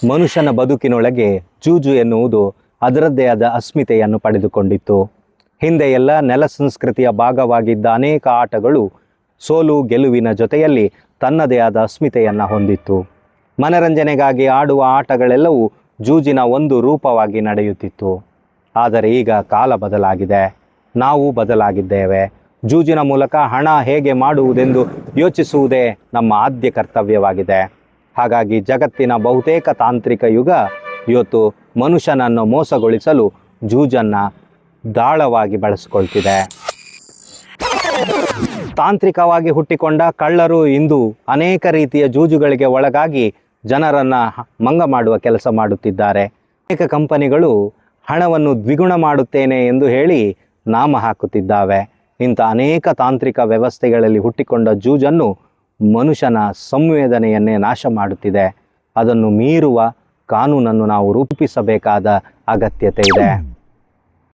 ಮನುಷ್ಯನ ಬದುಕಿನೊಳಗೆ ಜೂಜು ಎನ್ನುವುದು ಅದರದ್ದೇ ಆದ ಅಸ್ಮಿತೆಯನ್ನು ಪಡೆದುಕೊಂಡಿತ್ತು. ಹಿಂದೆ ಎಲ್ಲ ನೆಲ ಸಂಸ್ಕೃತಿಯ ಭಾಗವಾಗಿದ್ದ ಅನೇಕ ಆಟಗಳು ಸೋಲು ಗೆಲುವಿನ ಜೊತೆಯಲ್ಲಿ ತನ್ನದೇ ಆದ ಅಸ್ಮಿತೆಯನ್ನು ಹೊಂದಿತ್ತು. ಮನರಂಜನೆಗಾಗಿ ಆಡುವ ಆಟಗಳೆಲ್ಲವೂ ಜೂಜಿನ ಒಂದು ರೂಪವಾಗಿ ನಡೆಯುತ್ತಿತ್ತು. ಆದರೆ ಈಗ ಕಾಲ ಬದಲಾಗಿದೆ, ನಾವು ಬದಲಾಗಿದ್ದೇವೆ. ಜೂಜಿನ ಮೂಲಕ ಹಣ ಹೇಗೆ ಮಾಡುವುದೆಂದು ಯೋಚಿಸುವುದೇ ನಮ್ಮ ಆದ್ಯ ಕರ್ತವ್ಯವಾಗಿದೆ. ಹಾಗಾಗಿ ಜಗತ್ತಿನ ಬಹುತೇಕ ತಾಂತ್ರಿಕ ಯುಗ ಇವತ್ತು ಮನುಷ್ಯನನ್ನು ಮೋಸಗೊಳಿಸಲು ಜೂಜನ್ನು ದಾಳವಾಗಿ ಬಳಸಿಕೊಳ್ತಿದೆ. ತಾಂತ್ರಿಕವಾಗಿ ಹುಟ್ಟಿಕೊಂಡ ಕಳ್ಳರು ಇಂದು ಅನೇಕ ರೀತಿಯ ಜೂಜುಗಳಿಗೆ ಒಳಗಾಗಿ ಜನರನ್ನು ಮಂಗ ಮಾಡುವ ಕೆಲಸ ಮಾಡುತ್ತಿದ್ದಾರೆ. ಅನೇಕ ಕಂಪನಿಗಳು ಹಣವನ್ನು ದ್ವಿಗುಣ ಮಾಡುತ್ತೇನೆ ಎಂದು ಹೇಳಿ ನಾಮ ಹಾಕುತ್ತಿದ್ದಾವೆ. ಇಂಥ ಅನೇಕ ತಾಂತ್ರಿಕ ವ್ಯವಸ್ಥೆಗಳಲ್ಲಿ ಹುಟ್ಟಿಕೊಂಡ ಜೂಜನ್ನು ಮನುಷ್ಯನ ಸಂವೇದನೆಯನ್ನೇ ನಾಶ ಮಾಡುತ್ತಿದೆ. ಅದನ್ನು ಮೀರುವ ಕಾನೂನನ್ನು ನಾವು ರೂಪಿಸಬೇಕಾದ ಅಗತ್ಯತೆ ಇದೆ.